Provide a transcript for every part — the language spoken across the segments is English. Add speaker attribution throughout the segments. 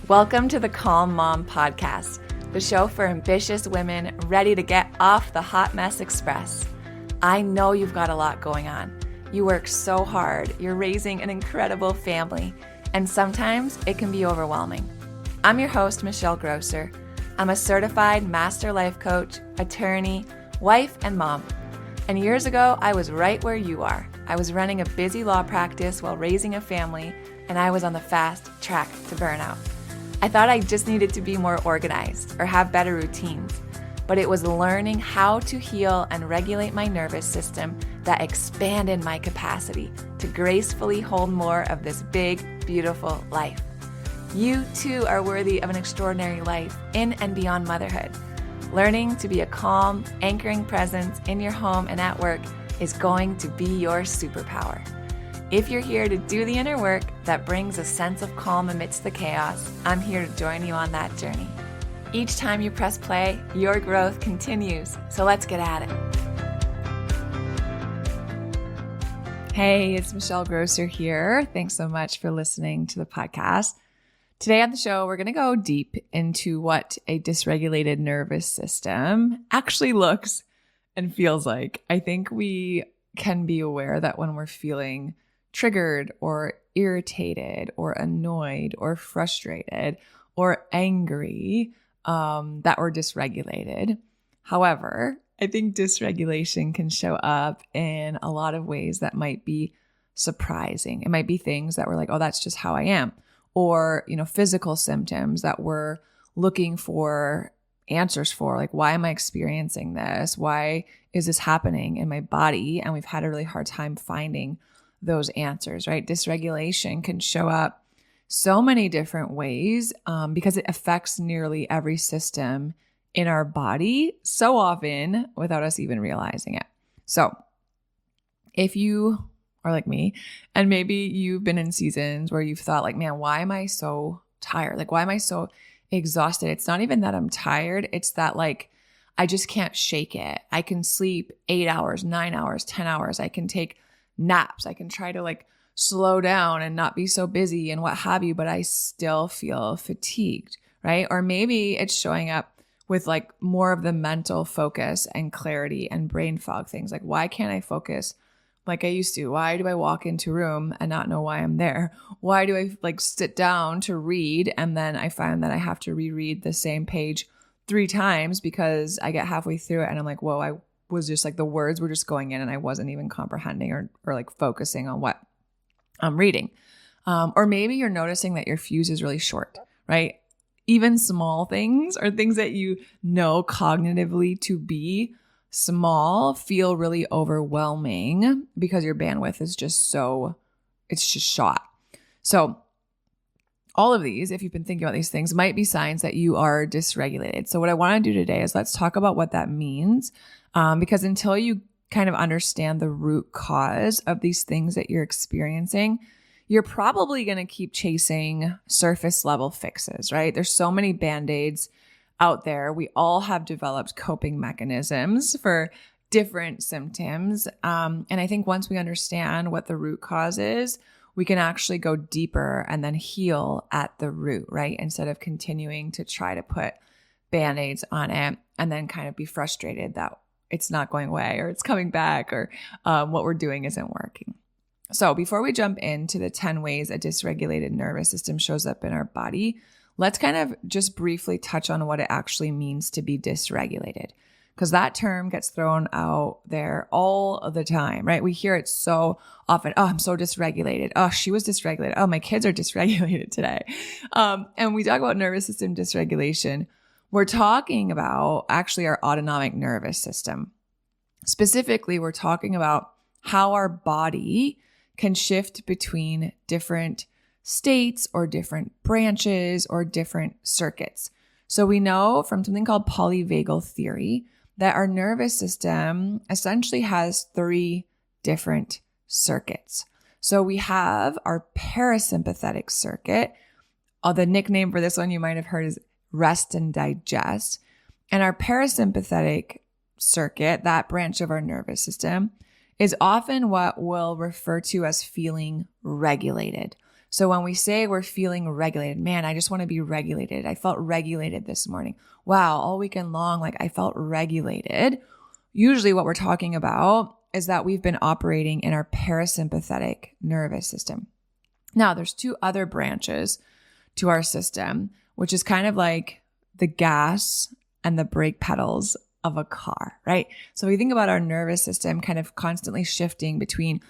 Speaker 1: Welcome to the Calm Mom Podcast, the show for ambitious women ready to get off the hot mess express. I know you've got a lot going on. You work so hard, you're raising an incredible family, and sometimes it can be overwhelming. I'm your host, Michelle Grosser. I'm a certified master life coach, attorney, wife, and mom. And years ago, I was right where you are. I was running a busy law practice while raising a family, and I was on the fast track to burnout. I thought I just needed to be more organized or have better routines, but it was learning how to heal and regulate my nervous system that expanded my capacity to gracefully hold more of this big, beautiful life. You too are worthy of an extraordinary life in and beyond motherhood. Learning to be a calm, anchoring presence in your home and at work is going to be your superpower. If you're here to do the inner work that brings a sense of calm amidst the chaos, I'm here to join you on that journey. Each time you press play, your growth continues. So let's get at it. Hey, it's Michelle Grosser here. Thanks so much for listening to the podcast. Today on the show, we're going to go deep into what a dysregulated nervous system actually looks and feels like. I think we can be aware that when we're feeling triggered or irritated or annoyed or frustrated or angry, that we're dysregulated. However, I think dysregulation can show up in a lot of ways that might be surprising. It might be things that we're like, oh, that's just how I am. Or, physical symptoms that we're looking for answers for, like, why am I experiencing this? Why is this happening in my body? And we've had a really hard time finding those answers, right? Dysregulation can show up so many different ways because it affects nearly every system in our body so often without us even realizing it. So if you are like me, and maybe you've been in seasons where you've thought like, man, why am I so tired? Like, why am I so exhausted? It's not even that I'm tired. It's that like, I just can't shake it. I can sleep 8 hours, 9 hours, 10 hours. I can take naps. I can try to like slow down and not be so busy and what have you, but I still feel fatigued, right? Or maybe it's showing up with like more of the mental focus and clarity and brain fog things. Like, why can't I focus like I used to? Why do I walk into a room and not know why I'm there? Why do I like sit down to read and then I find that I have to reread the same page 3 times because I get halfway through it and I'm like, whoa, I was just like the words were just going in and I wasn't even comprehending or like focusing on what I'm reading. Or maybe you're noticing that your fuse is really short, right? Even small things or things that you know cognitively to be small feel really overwhelming because your bandwidth is just it's just shot. So all of these, if you've been thinking about these things, might be signs that you are dysregulated. So what I want to do today is let's talk about what that means. Because until you kind of understand the root cause of these things that you're experiencing, you're probably going to keep chasing surface level fixes, right? There's so many Band-Aids out there. We all have developed coping mechanisms for different symptoms. And I think once we understand what the root cause is, we can actually go deeper and then heal at the root, right? Instead of continuing to try to put Band-Aids on it and then kind of be frustrated that it's not going away or it's coming back or what we're doing isn't working. So before we jump into the 10 ways a dysregulated nervous system shows up in our body, let's kind of just briefly touch on what it actually means to be dysregulated. Because that term gets thrown out there all the time, right? We hear it so often. Oh, I'm so dysregulated. Oh, she was dysregulated. Oh, my kids are dysregulated today. And we talk about nervous system dysregulation. We're talking about actually our autonomic nervous system. Specifically, we're talking about how our body can shift between different states or different branches or different circuits. So we know from something called polyvagal theory that our nervous system essentially has 3 different circuits. So we have our parasympathetic circuit. The nickname for this one you might have heard is rest and digest. And our parasympathetic circuit, that branch of our nervous system, is often what we'll refer to as feeling regulated. So when we say we're feeling regulated, man, I just want to be regulated. I felt regulated this morning. Wow, all weekend long, like I felt regulated. Usually what we're talking about is that we've been operating in our parasympathetic nervous system. Now, there's two other branches to our system, which is kind of like the gas and the brake pedals of a car, right? So we think about our nervous system kind of constantly shifting between,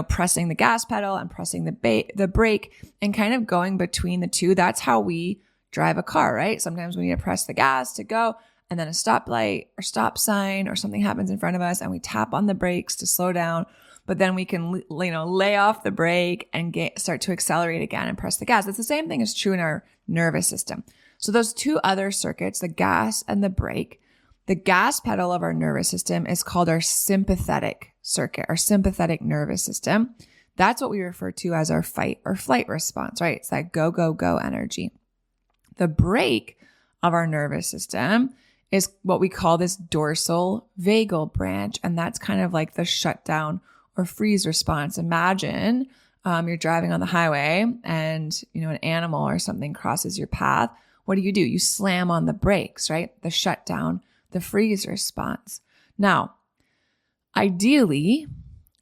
Speaker 1: pressing the gas pedal and pressing the brake and kind of going between the two. That's how we drive a car, right? Sometimes we need to press the gas to go, and then a stoplight or stop sign or something happens in front of us and we tap on the brakes to slow down, but then we can, lay off the brake and start to accelerate again and press the gas. It's the same thing is true in our nervous system. So those two other circuits, the gas and the brake, the gas pedal of our nervous system is called our sympathetic circuit, our sympathetic nervous system. That's what we refer to as our fight or flight response, right? It's that go, go, go energy. The brake of our nervous system is what we call this dorsal vagal branch. And that's kind of like the shutdown or freeze response. Imagine you're driving on the highway and, an animal or something crosses your path. What do? You slam on the brakes, right? The shutdown, the freeze response. Now, ideally,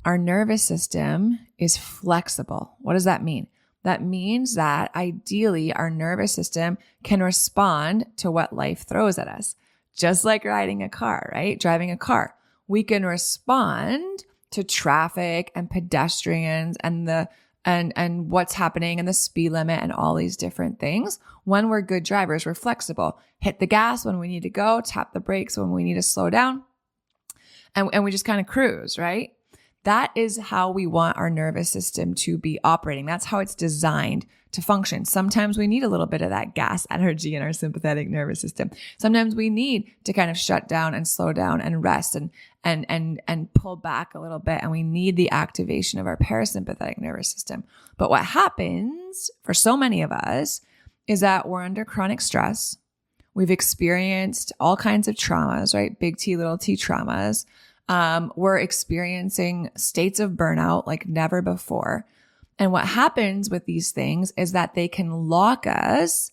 Speaker 1: our nervous system is flexible. What does that mean? That means that ideally our nervous system can respond to what life throws at us. Just like riding a car, right? Driving a car. We can respond to traffic and pedestrians and what's happening and the speed limit and all these different things. When we're good drivers, we're flexible. Hit the gas when we need to go, tap the brakes when we need to slow down, and we just kind of cruise, right? That is how we want our nervous system to be operating. That's how it's designed to function. Sometimes we need a little bit of that gas energy in our sympathetic nervous system. Sometimes we need to kind of shut down and slow down and rest and pull back a little bit. And we need the activation of our parasympathetic nervous system. But what happens for so many of us is that we're under chronic stress. We've experienced all kinds of traumas, right? Big T, little t traumas. We're experiencing states of burnout like never before. And what happens with these things is that they can lock us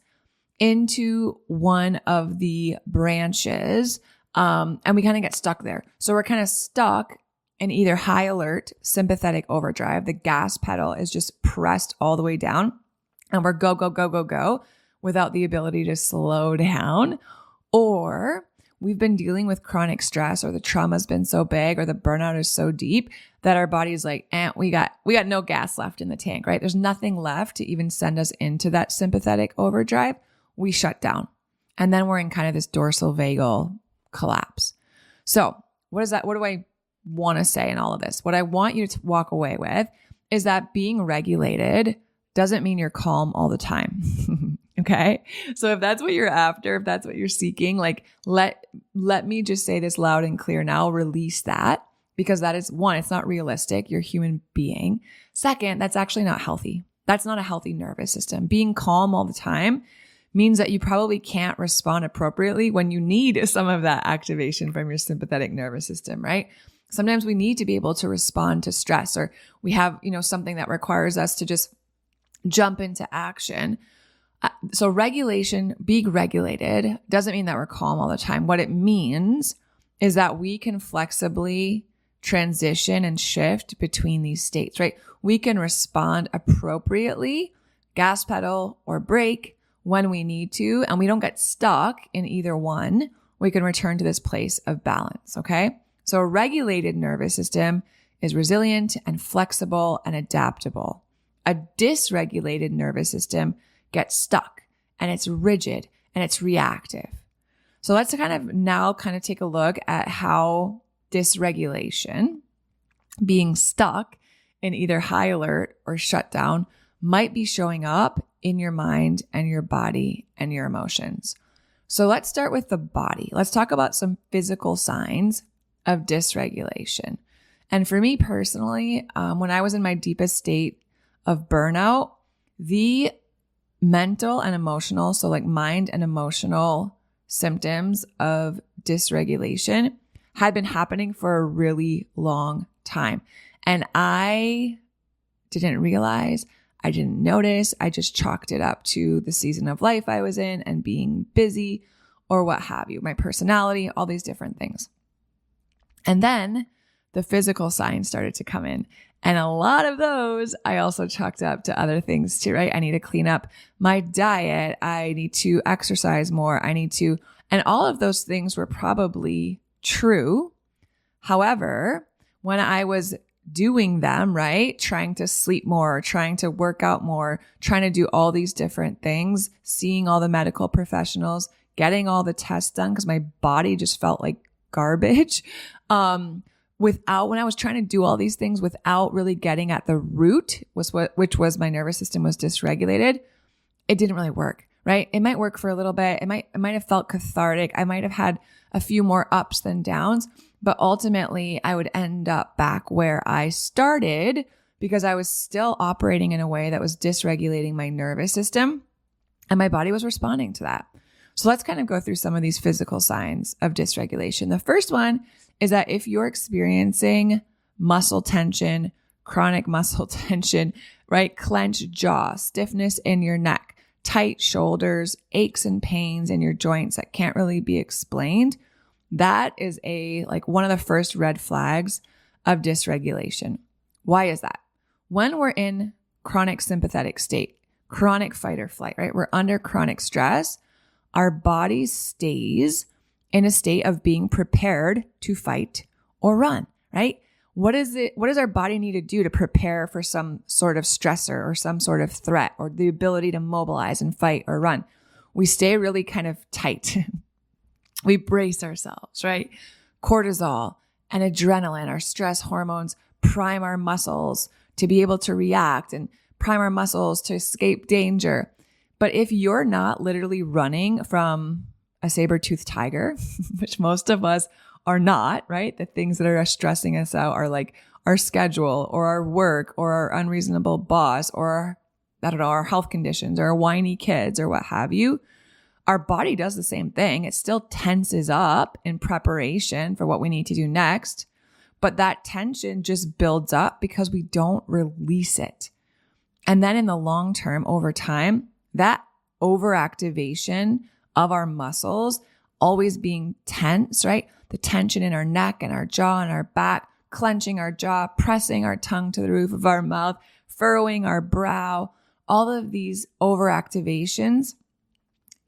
Speaker 1: into one of the branches, and we kind of get stuck there. So we're kind of stuck in either high alert, sympathetic overdrive. The gas pedal is just pressed all the way down, and we're go, go, go, go, go without the ability to slow down. Or we've been dealing with chronic stress, or the trauma's been so big, or the burnout is so deep that our body's like, we got no gas left in the tank, right? There's nothing left to even send us into that sympathetic overdrive. We shut down. And then we're in kind of this dorsal vagal collapse. So what do I want to say in all of this? What I want you to walk away with is that being regulated doesn't mean you're calm all the time. Okay. So if that's what you're after, if that's what you're seeking, like let me just say this loud and clear now, release that, because that is one, it's not realistic. You're a human being. Second, that's actually not healthy. That's not a healthy nervous system. Being calm all the time means that you probably can't respond appropriately when you need some of that activation from your sympathetic nervous system, right? Sometimes we need to be able to respond to stress, or we have, something that requires us to just jump into action. So regulation, being regulated doesn't mean that we're calm all the time. What it means is that we can flexibly transition and shift between these states, right? We can respond appropriately, gas pedal or brake when we need to, and we don't get stuck in either one. We can return to this place of balance, okay? So a regulated nervous system is resilient and flexible and adaptable. A dysregulated nervous system gets stuck and it's rigid and it's reactive. So let's kind of take a look at how dysregulation, being stuck in either high alert or shutdown, might be showing up in your mind and your body and your emotions. So let's start with the body. Let's talk about some physical signs of dysregulation. And for me personally, when I was in my deepest state of burnout, the mental and emotional, so like mind and emotional symptoms of dysregulation had been happening for a really long time. And I didn't realize, I didn't notice. I just chalked it up to the season of life I was in and being busy or what have you, my personality, all these different things. And then the physical signs started to come in. And a lot of those I also chalked up to other things too, right? I need to clean up my diet. I need to exercise more. And all of those things were probably true. However, when I was doing them, right, trying to sleep more, trying to work out more, trying to do all these different things, seeing all the medical professionals, getting all the tests done because my body just felt like garbage. When I was trying to do all these things without really getting at the root, which was my nervous system was dysregulated, it didn't really work, right? It might work for a little bit. It might have felt cathartic. I might have had a few more ups than downs, but ultimately I would end up back where I started because I was still operating in a way that was dysregulating my nervous system and my body was responding to that. So let's kind of go through some of these physical signs of dysregulation. The first one is that if you're experiencing muscle tension, chronic muscle tension, right? Clenched jaw, stiffness in your neck, tight shoulders, aches and pains in your joints that can't really be explained, that is one of the first red flags of dysregulation. Why is that? When we're in chronic sympathetic state, chronic fight or flight, right? We're under chronic stress, our body stays in a state of being prepared to fight or run, right? What does our body need to do to prepare for some sort of stressor or some sort of threat or the ability to mobilize and fight or run? We stay really kind of tight. We brace ourselves, right? Cortisol and adrenaline, our stress hormones, prime our muscles to be able to react and prime our muscles to escape danger. But if you're not literally running from a saber-toothed tiger, which most of us are not, right? The things that are stressing us out are like our schedule or our work or our unreasonable boss or our health conditions or our whiny kids or what have you. Our body does the same thing. It still tenses up in preparation for what we need to do next. But that tension just builds up because we don't release it. And then in the long term, over time, that overactivation of our muscles always being tense, right? The tension in our neck and our jaw and our back, clenching our jaw, pressing our tongue to the roof of our mouth, furrowing our brow, all of these overactivations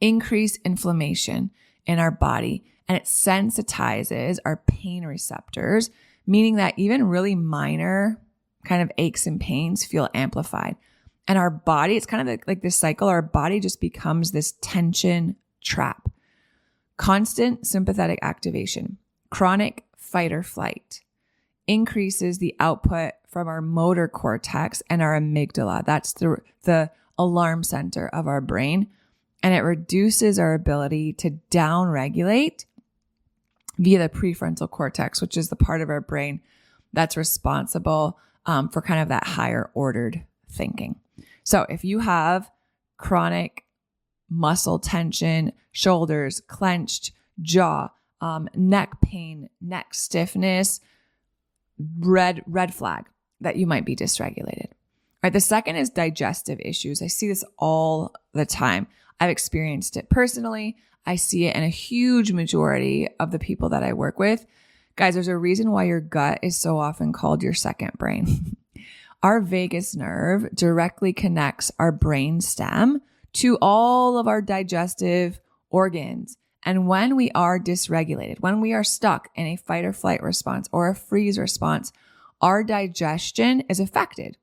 Speaker 1: increase inflammation in our body and it sensitizes our pain receptors, meaning that even really minor kind of aches and pains feel amplified. And our body, it's kind of like this cycle, our body just becomes this tension trap. Constant sympathetic activation, chronic fight or flight increases the output from our motor cortex and our amygdala. That's the alarm center of our brain. And it reduces our ability to downregulate via the prefrontal cortex, which is the part of our brain that's responsible for kind of that higher ordered thinking. So if you have chronic muscle tension, shoulders clenched, jaw, neck pain, neck stiffness, red flag that you might be dysregulated. All right. The second is digestive issues. I see this all the time. I've experienced it personally. I see it in a huge majority of the people that I work with. Guys, there's a reason why your gut is so often called your second brain. Our vagus nerve directly connects our brain stem to all of our digestive organs. And when we are dysregulated, when we are stuck in a fight or flight response or a freeze response, our digestion is affected.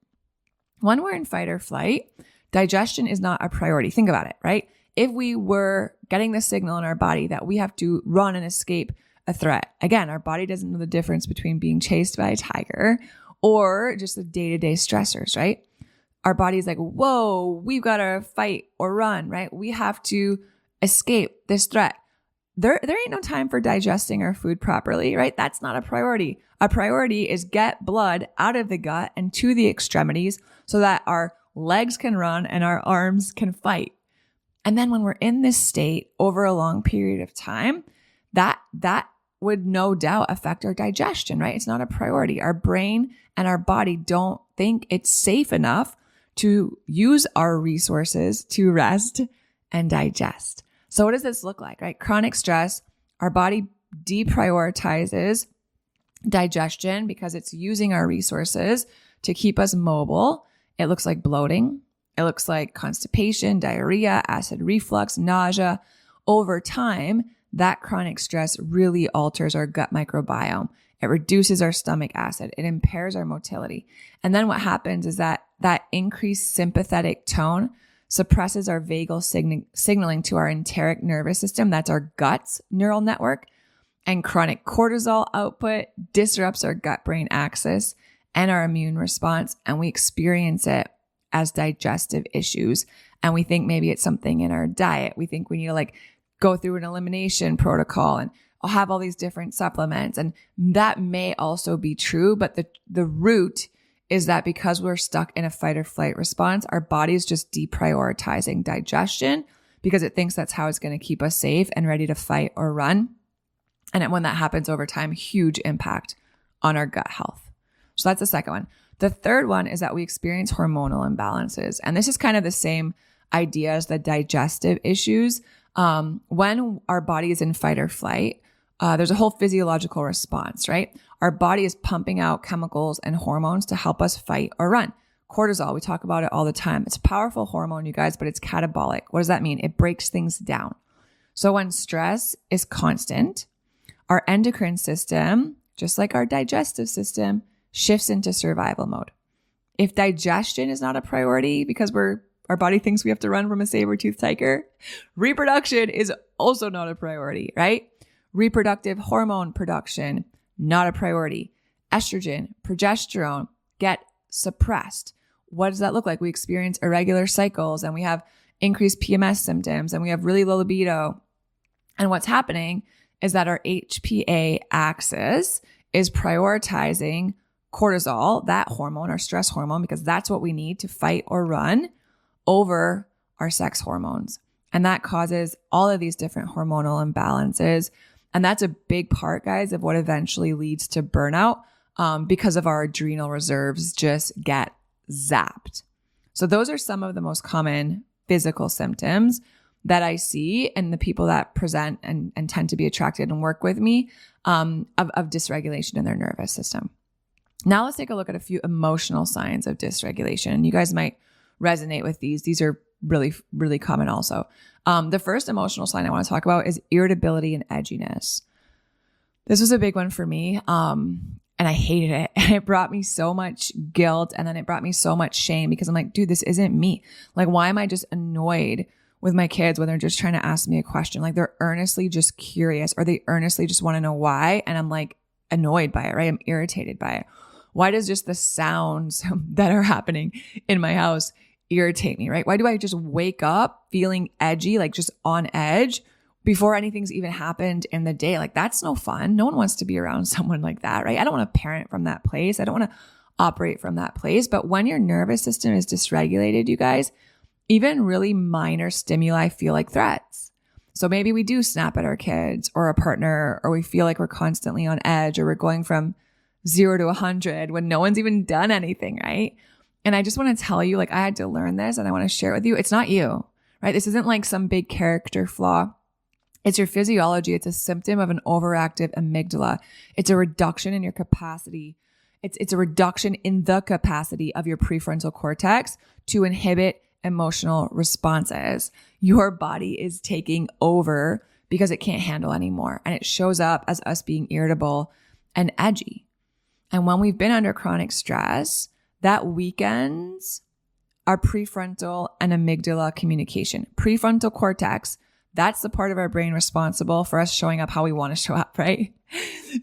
Speaker 1: When we're in fight or flight, digestion is not a priority. Think about it, right? If we were getting the signal in our body that we have to run and escape a threat, again, our body doesn't know the difference between being chased by a tiger or just the day-to-day stressors, right? Our body's like, whoa, we've got to fight or run, right? We have to escape this threat. There ain't no time for digesting our food properly, right? That's not a priority. A priority is get blood out of the gut and to the extremities so that our legs can run and our arms can fight. And then when we're in this state over a long period of time, that would no doubt affect our digestion, right? It's not a priority. Our brain and our body don't think it's safe enough to use our resources to rest and digest. So what does this look like, right? Chronic stress, our body deprioritizes digestion because it's using our resources to keep us mobile. It looks like bloating. It looks like constipation, diarrhea, acid reflux, nausea. Over time, that chronic stress really alters our gut microbiome. It reduces our stomach acid. It impairs our motility. And then what happens is that increased sympathetic tone suppresses our vagal signaling to our enteric nervous system. That's our gut's neural network. And chronic cortisol output disrupts our gut-brain axis and our immune response. And we experience it as digestive issues. And we think maybe it's something in our diet. We think we need to go through an elimination protocol and I'll have all these different supplements. And that may also be true, but the root is that because we're stuck in a fight or flight response, our body is just deprioritizing digestion because it thinks that's how it's going to keep us safe and ready to fight or run. And when that happens over time, huge impact on our gut health. So that's the second one. The third one is that we experience hormonal imbalances. And this is kind of the same idea as the digestive issues. When our body is in fight or flight, there's a whole physiological response, right? Our body is pumping out chemicals and hormones to help us fight or run. Cortisol, we talk about it all the time. It's a powerful hormone, you guys, but it's catabolic. What does that mean? It breaks things down. So when stress is constant, our endocrine system, just like our digestive system, shifts into survival mode. If digestion is not a priority because our body thinks we have to run from a saber-toothed tiger, reproduction is also not a priority, right? Reproductive hormone production, not a priority. Estrogen, progesterone get suppressed. What does that look like? We experience irregular cycles and we have increased PMS symptoms and we have really low libido. And what's happening is that our HPA axis is prioritizing cortisol, that hormone, our stress hormone, because that's what we need to fight or run, over our sex hormones. And that causes all of these different hormonal imbalances. And that's a big part, guys, of what eventually leads to burnout because of our adrenal reserves just get zapped. So those are some of the most common physical symptoms that I see in the people that present and tend to be attracted and work with me of dysregulation in their nervous system. Now let's take a look at a few emotional signs of dysregulation. And you guys might resonate with these. These are really, really common also. The first emotional sign I want to talk about is irritability and edginess. This was a big one for me. And I hated it. And it brought me so much guilt. And then it brought me so much shame because I'm like, dude, this isn't me. Like, why am I just annoyed with my kids when they're just trying to ask me a question? Like, they're earnestly just curious or they earnestly just want to know why. And I'm like annoyed by it, right? I'm irritated by it. Why does just the sounds that are happening in my house irritate me, right? Why do I just wake up feeling edgy, like just on edge before anything's even happened in the day? Like, that's no fun. No one wants to be around someone like that, right? I don't want to parent from that place. I don't want to operate from that place. But when your nervous system is dysregulated, you guys, even really minor stimuli feel like threats. So maybe we do snap at our kids or a partner, or we feel like we're constantly on edge, or we're going from 0 to 100 when no one's even done anything, right? And I just want to tell you, like, I had to learn this and I want to share it with you. It's not you, right? This isn't like some big character flaw. It's your physiology. It's a symptom of an overactive amygdala. It's a reduction in your capacity. It's a reduction in the capacity of your prefrontal cortex to inhibit emotional responses. Your body is taking over because it can't handle anymore. And it shows up as us being irritable and edgy. And when we've been under chronic stress, that weakens our prefrontal and amygdala communication. Prefrontal cortex, that's the part of our brain responsible for us showing up how we want to show up, right?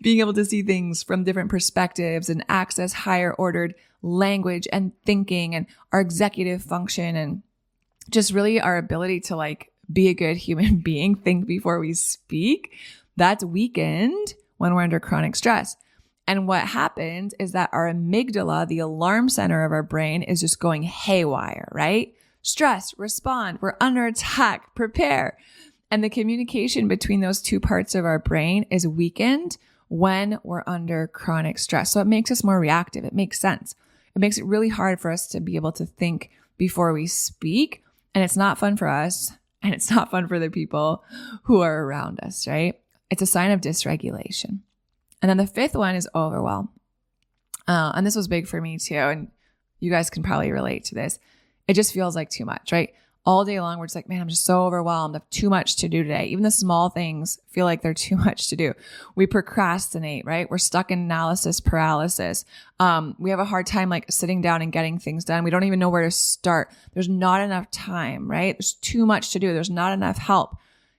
Speaker 1: Being able to see things from different perspectives and access higher ordered language and thinking and our executive function and just really our ability to like be a good human being, think before we speak. That's weakened when we're under chronic stress. And what happens is that our amygdala, the alarm center of our brain, is just going haywire, right? Stress, respond, we're under attack, prepare. And the communication between those two parts of our brain is weakened when we're under chronic stress. So it makes us more reactive. It makes sense. It makes it really hard for us to be able to think before we speak. And it's not fun for us, and it's not fun for the people who are around us, right? It's a sign of dysregulation. And then the fifth one is overwhelm. And this was big for me too. And you guys can probably relate to this. It just feels like too much, right? All day long, we're just like, man, I'm just so overwhelmed. I have too much to do today. Even the small things feel like they're too much to do. We procrastinate, right? We're stuck in analysis paralysis. We have a hard time like sitting down and getting things done. We don't even know where to start. There's not enough time, right? There's too much to do. There's not enough help.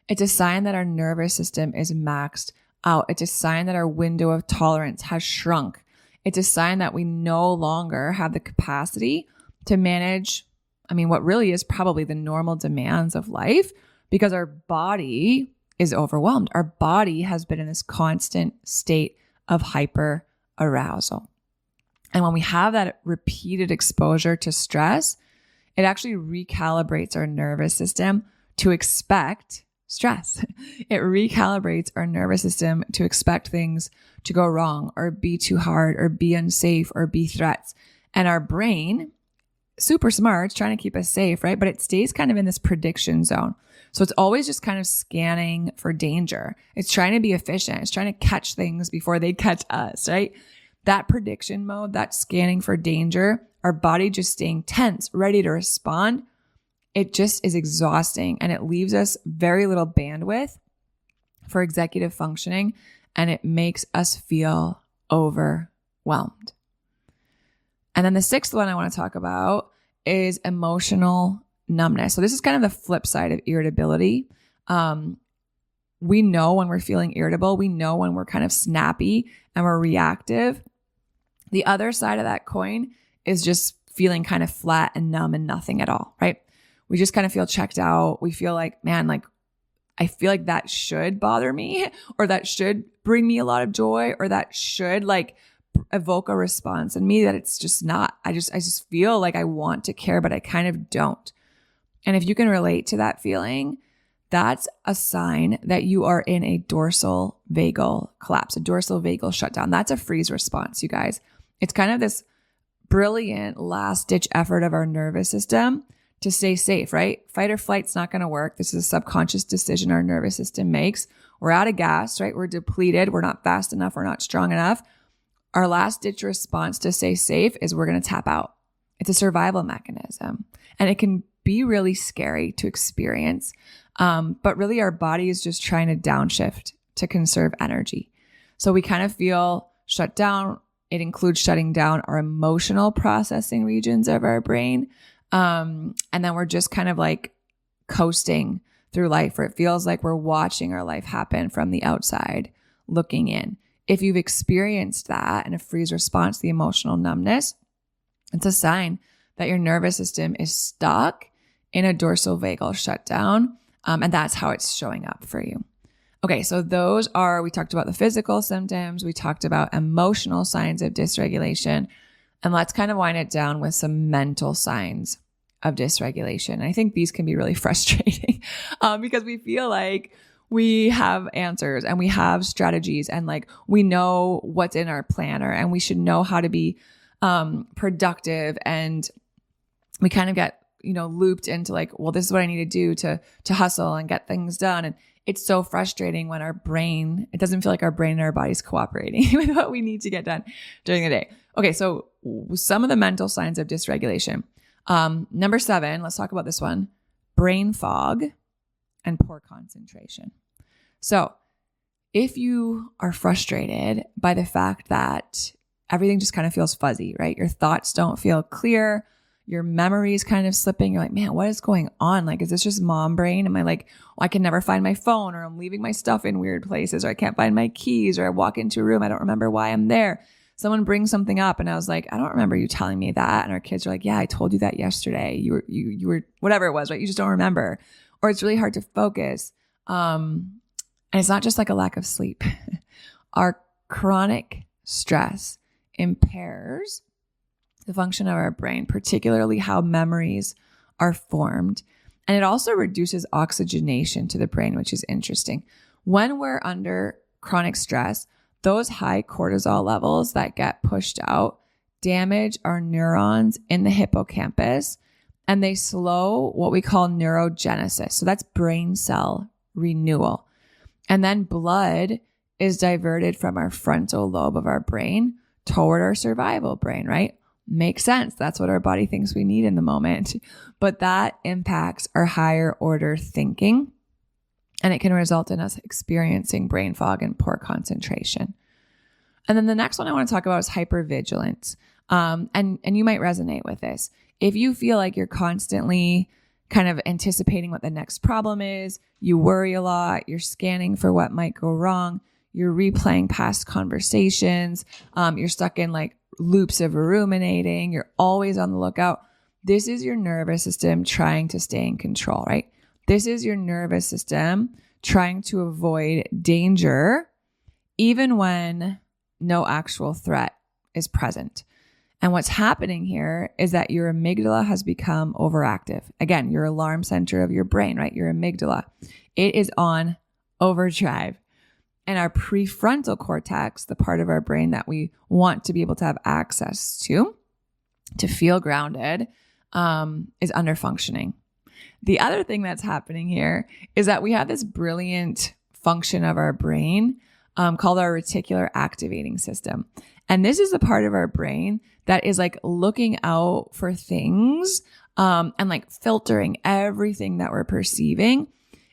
Speaker 1: It's a sign that our nervous system is maxed out. It's a sign that our window of tolerance has shrunk. It's a sign that we no longer have the capacity to manage, what really is probably the normal demands of life, because our body is overwhelmed. Our body has been in this constant state of hyper arousal. And when we have that repeated exposure to stress, it actually recalibrates our nervous system to expect stress. It recalibrates our nervous system to expect things to go wrong or be too hard or be unsafe or be threats. And our brain, super smart, it's trying to keep us safe, right? But it stays kind of in this prediction zone. So it's always just kind of scanning for danger. It's trying to be efficient. It's trying to catch things before they catch us, right? That prediction mode, that scanning for danger, our body just staying tense, ready to respond, it just is exhausting, and it leaves us very little bandwidth for executive functioning, and it makes us feel overwhelmed. And then the sixth one I want to talk about is emotional numbness. So this is kind of the flip side of irritability. We know when we're feeling irritable. We know when we're kind of snappy and we're reactive. The other side of that coin is just feeling kind of flat and numb and nothing at all, right? We just kind of feel checked out. We feel like, man, like I feel like that should bother me, or that should bring me a lot of joy, or that should like evoke a response in me that it's just not. I just feel like I want to care, but I kind of don't. And if you can relate to that feeling, that's a sign that you are in a dorsal vagal collapse, a dorsal vagal shutdown. That's a freeze response, you guys. It's kind of this brilliant last ditch effort of our nervous system to stay safe, right? Fight or flight's not going to work. This is a subconscious decision our nervous system makes. We're out of gas, right? We're depleted. We're not fast enough. We're not strong enough. Our last ditch response to stay safe is we're going to tap out. It's a survival mechanism, and it can be really scary to experience. But really our body is just trying to downshift to conserve energy. So we kind of feel shut down. It includes shutting down our emotional processing regions of our brain. And then we're just kind of like coasting through life, where it feels like we're watching our life happen from the outside, looking in. If you've experienced that and a freeze response, the emotional numbness, it's a sign that your nervous system is stuck in a dorsal vagal shutdown. And that's how it's showing up for you. Okay, so we talked about the physical symptoms. We talked about emotional signs of dysregulation. And let's kind of wind it down with some mental signs of dysregulation. And I think these can be really frustrating because we feel like we have answers and we have strategies and like we know what's in our planner and we should know how to be productive, and we kind of get looped into like, well, this is what I need to do to hustle and get things done. And it's so frustrating when it doesn't feel like our brain and our body's cooperating with what we need to get done during the day. Okay, so some of the mental signs of dysregulation. Number 7, let's talk about this one: brain fog and poor concentration. So if you are frustrated by the fact that everything just kind of feels fuzzy, right? Your thoughts don't feel clear. Your memory is kind of slipping. You're like, man, what is going on? Like, is this just mom brain? Am I like, I can never find my phone, or I'm leaving my stuff in weird places, or I can't find my keys, or I walk into a room, I don't remember why I'm there. Someone brings something up and I was like, I don't remember you telling me that. And our kids are like, yeah, I told you that yesterday. You were whatever it was, right? You just don't remember. Or it's really hard to focus. And it's not just like a lack of sleep. Our chronic stress impairs the function of our brain, particularly how memories are formed. And it also reduces oxygenation to the brain, which is interesting. When we're under chronic stress, those high cortisol levels that get pushed out damage our neurons in the hippocampus and they slow what we call neurogenesis. So that's brain cell renewal. And then blood is diverted from our frontal lobe of our brain toward our survival brain, right? Makes sense. That's what our body thinks we need in the moment. But that impacts our higher order thinking, and it can result in us experiencing brain fog and poor concentration. And then the next one I want to talk about is hypervigilance. And you might resonate with this. If you feel like you're constantly kind of anticipating what the next problem is, you worry a lot, you're scanning for what might go wrong, you're replaying past conversations, you're stuck in like loops of ruminating, you're always on the lookout. This is your nervous system trying to stay in control, right? This is your nervous system trying to avoid danger, even when no actual threat is present. And what's happening here is that your amygdala has become overactive. Again, your alarm center of your brain, right? Your amygdala. It is on overdrive. And our prefrontal cortex, the part of our brain that we want to be able to have access to feel grounded, is under functioning. The other thing that's happening here is that we have this brilliant function of our brain called our reticular activating system. And this is the part of our brain that is like looking out for things and like filtering everything that we're perceiving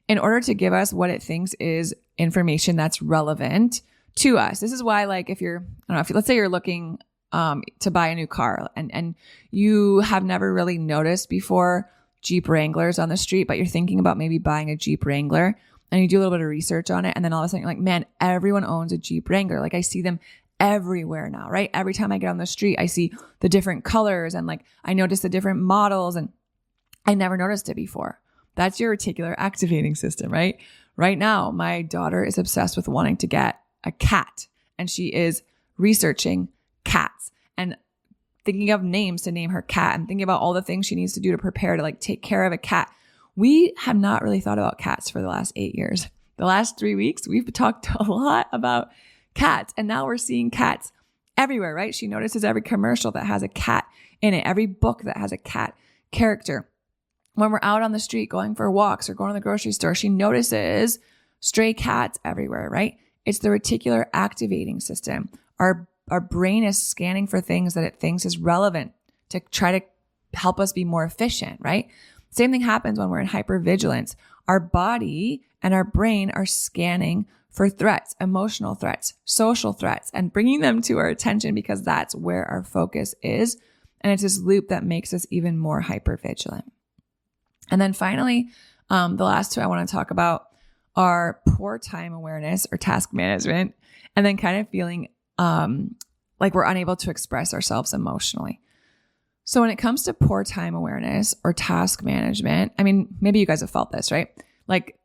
Speaker 1: in order to give us what it thinks is information that's relevant to us. This is why, like, if you're, I don't know, if let's say you're looking to buy a new car and you have never really noticed before Jeep Wranglers on the street, but you're thinking about maybe buying a Jeep Wrangler, and you do a little bit of research on it, and then all of a sudden you're like, man, everyone owns a Jeep Wrangler. Like, I see them everywhere now, right? Every time I get on the street, I see the different colors, and like I notice the different models, and I never noticed it before. That's your reticular activating system, right? Right now, my daughter is obsessed with wanting to get a cat, and she is researching cats and thinking of names to name her cat and thinking about all the things she needs to do to prepare to like take care of a cat. We have not really thought about cats for the last 8 years. The last 3 weeks, we've talked a lot about cats, and now we're seeing cats everywhere, right? She notices every commercial that has a cat in it, every book that has a cat character. When we're out on the street going for walks or going to the grocery store, she notices stray cats everywhere, right? It's the reticular activating system. Our brain is scanning for things that it thinks is relevant to try to help us be more efficient, right? Same thing happens when we're in hypervigilance. Our body and our brain are scanning for threats, emotional threats, social threats, and bringing them to our attention because that's where our focus is. And it's this loop that makes us even more hypervigilant. And then finally, the last two I want to talk about are poor time awareness or task management, and then kind of feeling like we're unable to express ourselves emotionally. So when it comes to poor time awareness or task management, I mean, maybe you guys have felt this, right? Like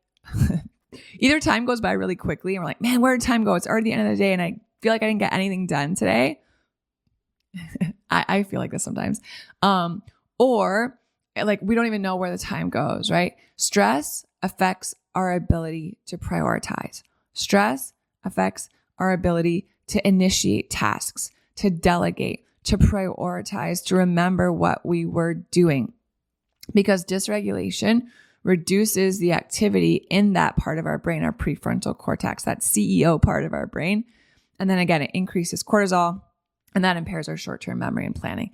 Speaker 1: either time goes by really quickly and we're like, man, where did time go? It's already the end of the day and I feel like I didn't get anything done today. I feel like this sometimes. Or like we don't even know where the time goes, right? Stress affects our ability to prioritize. Stress affects our ability to initiate tasks, to delegate, to prioritize, to remember what we were doing. Because dysregulation reduces the activity in that part of our brain, our prefrontal cortex, that CEO part of our brain. And then again, it increases cortisol, and that impairs our short-term memory and planning.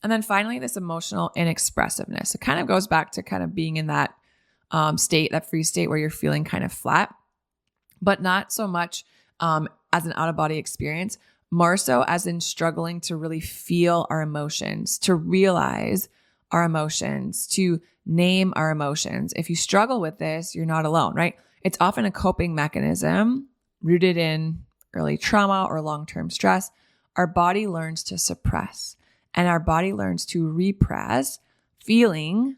Speaker 1: And then finally, this emotional inexpressiveness. It kind of goes back to kind of being in that state, that free state where you're feeling kind of flat, but not so much as an out-of-body experience, more so as in struggling to really feel our emotions, to realize our emotions, to name our emotions. If you struggle with this, you're not alone, right? It's often a coping mechanism rooted in early trauma or long-term stress. Our body learns to suppress, and our body learns to repress feeling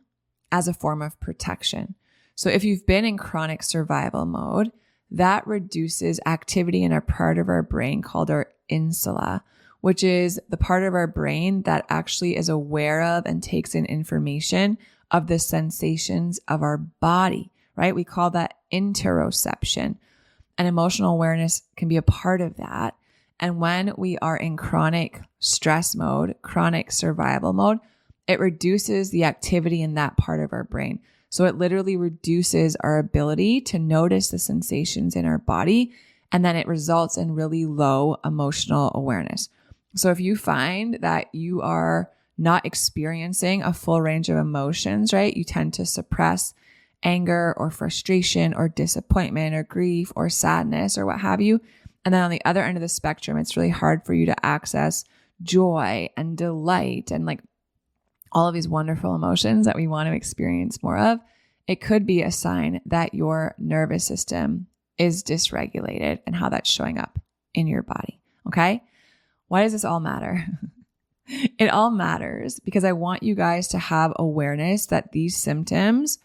Speaker 1: as a form of protection. So if you've been in chronic survival mode, that reduces activity in a part of our brain called our insula, which is the part of our brain that actually is aware of and takes in information of the sensations of our body, right? We call that interoception. And emotional awareness can be a part of that. And when we are in chronic stress mode, chronic survival mode, it reduces the activity in that part of our brain. So it literally reduces our ability to notice the sensations in our body, and then it results in really low emotional awareness. So if you find that you are not experiencing a full range of emotions, right? You tend to suppress anger or frustration or disappointment or grief or sadness or what have you. And then on the other end of the spectrum, it's really hard for you to access joy and delight and like all of these wonderful emotions that we want to experience more of. It could be a sign that your nervous system is dysregulated and how that's showing up in your body. Okay. Why does this all matter? It all matters because I want you guys to have awareness that these symptoms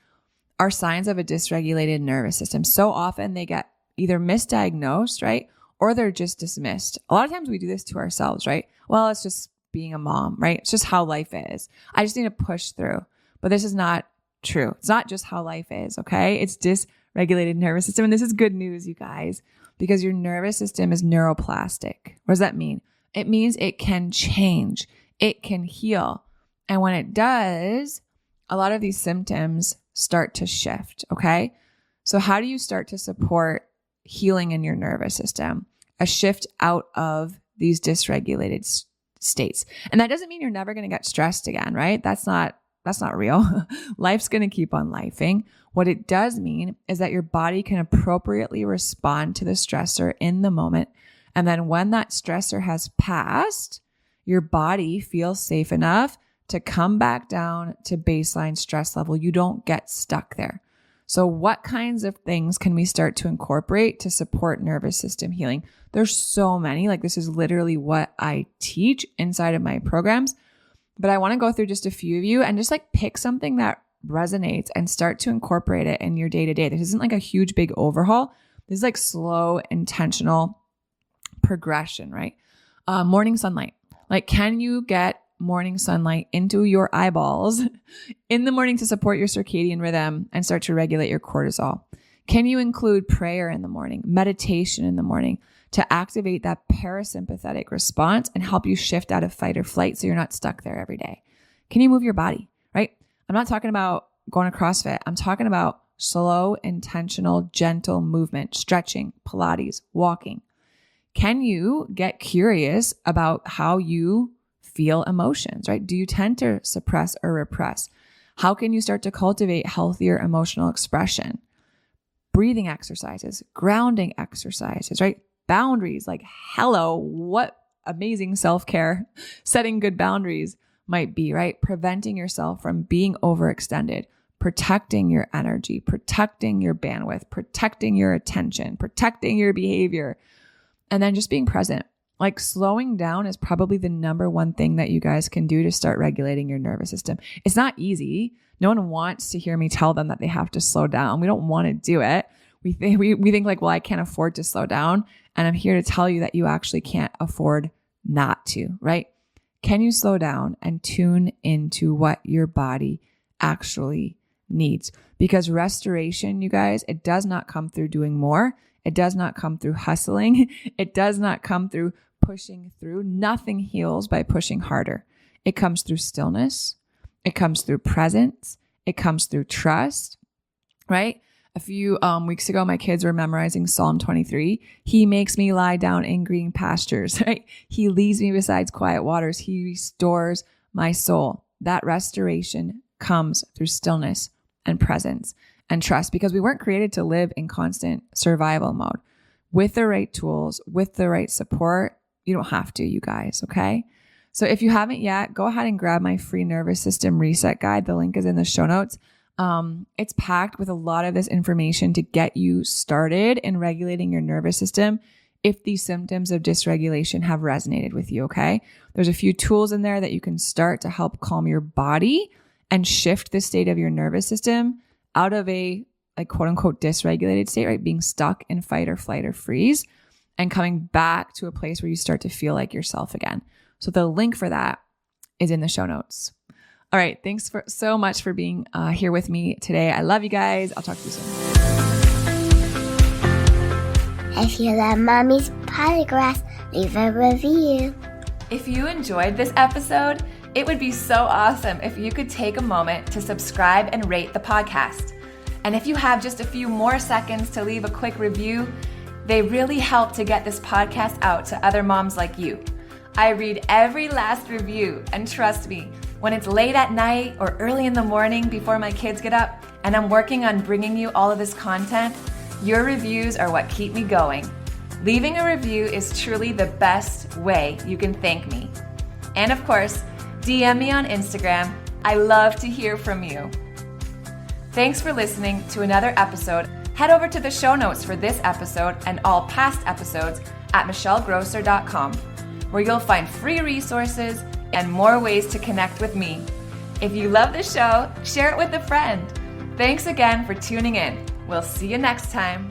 Speaker 1: are signs of a dysregulated nervous system. So often they get either misdiagnosed, right? Or they're just dismissed. A lot of times we do this to ourselves, right? Well, it's just being a mom, right? It's just how life is. I just need to push through. But this is not true. It's not just how life is, okay? It's dysregulated nervous system. And this is good news, you guys, because your nervous system is neuroplastic. What does that mean? It means it can change. It can heal. And when it does, a lot of these symptoms start to shift, okay? So how do you start to support healing in your nervous system? A shift out of these dysregulated states. And that doesn't mean you're never going to get stressed again, right? That's not real. Life's going to keep on lifing. What it does mean is that your body can appropriately respond to the stressor in the moment. And then when that stressor has passed, your body feels safe enough to come back down to baseline stress level. You don't get stuck there. So what kinds of things can we start to incorporate to support nervous system healing? There's so many. Like this is literally what I teach inside of my programs. But I want to go through just a few of you and just like pick something that resonates and start to incorporate it in your day-to-day. This isn't like a huge big overhaul. This is like slow, intentional progression, right? Morning sunlight. Like, can you get morning sunlight into your eyeballs in the morning to support your circadian rhythm and start to regulate your cortisol? Can you include prayer in the morning, meditation in the morning to activate that parasympathetic response and help you shift out of fight or flight so you're not stuck there every day? Can you move your body, right? I'm not talking about going to CrossFit. I'm talking about slow, intentional, gentle movement, stretching, Pilates, walking. Can you get curious about how you feel emotions, right? Do you tend to suppress or repress? How can you start to cultivate healthier emotional expression? Breathing exercises, grounding exercises, right? Boundaries, like hello, what amazing self-care setting good boundaries might be, right? Preventing yourself from being overextended, protecting your energy, protecting your bandwidth, protecting your attention, protecting your behavior, and then just being present. Like slowing down is probably the number one thing that you guys can do to start regulating your nervous system. It's not easy. No one wants to hear me tell them that they have to slow down. We don't want to do it. We think like, well, I can't afford to slow down. And I'm here to tell you that you actually can't afford not to, right? Can you slow down and tune into what your body actually needs? Because restoration, you guys, it does not come through doing more. It does not come through hustling. It does not come through pushing through. Nothing heals by pushing harder. It comes through stillness. It comes through presence. It comes through trust, right? A few weeks ago, my kids were memorizing Psalm 23. He makes me lie down in green pastures, right? He leads me beside quiet waters. He restores my soul. That restoration comes through stillness and presence and trust, because we weren't created to live in constant survival mode. With the right tools, with the right support, you don't have to, you guys, okay? So if you haven't yet, go ahead and grab my free nervous system reset guide. The link is in the show notes. It's packed with a lot of this information to get you started in regulating your nervous system if these symptoms of dysregulation have resonated with you, okay? There's a few tools in there that you can start to help calm your body and shift the state of your nervous system out of a like quote unquote dysregulated state, right? Being stuck in fight or flight or freeze and coming back to a place where you start to feel like yourself again. So the link for that is in the show notes. All right. Thanks so much for being here with me today. I love you guys. I'll talk to you soon.
Speaker 2: If you love Mommy's Polygraphs, leave a review.
Speaker 1: If you enjoyed this episode, It would be so awesome if you could take a moment to subscribe and rate the podcast. And if you have just a few more seconds to leave a quick review, they really help to get this podcast out to other moms like you. I read every last review, and trust me, when it's late at night or early in the morning before my kids get up and I'm working on bringing you all of this content, your reviews are what keep me going. Leaving a review is truly the best way you can thank me. And of course, DM me on Instagram. I love to hear from you. Thanks for listening to another episode. Head over to the show notes for this episode and all past episodes at michellegrosser.com, where you'll find free resources and more ways to connect with me. If you love the show, share it with a friend. Thanks again for tuning in. We'll see you next time.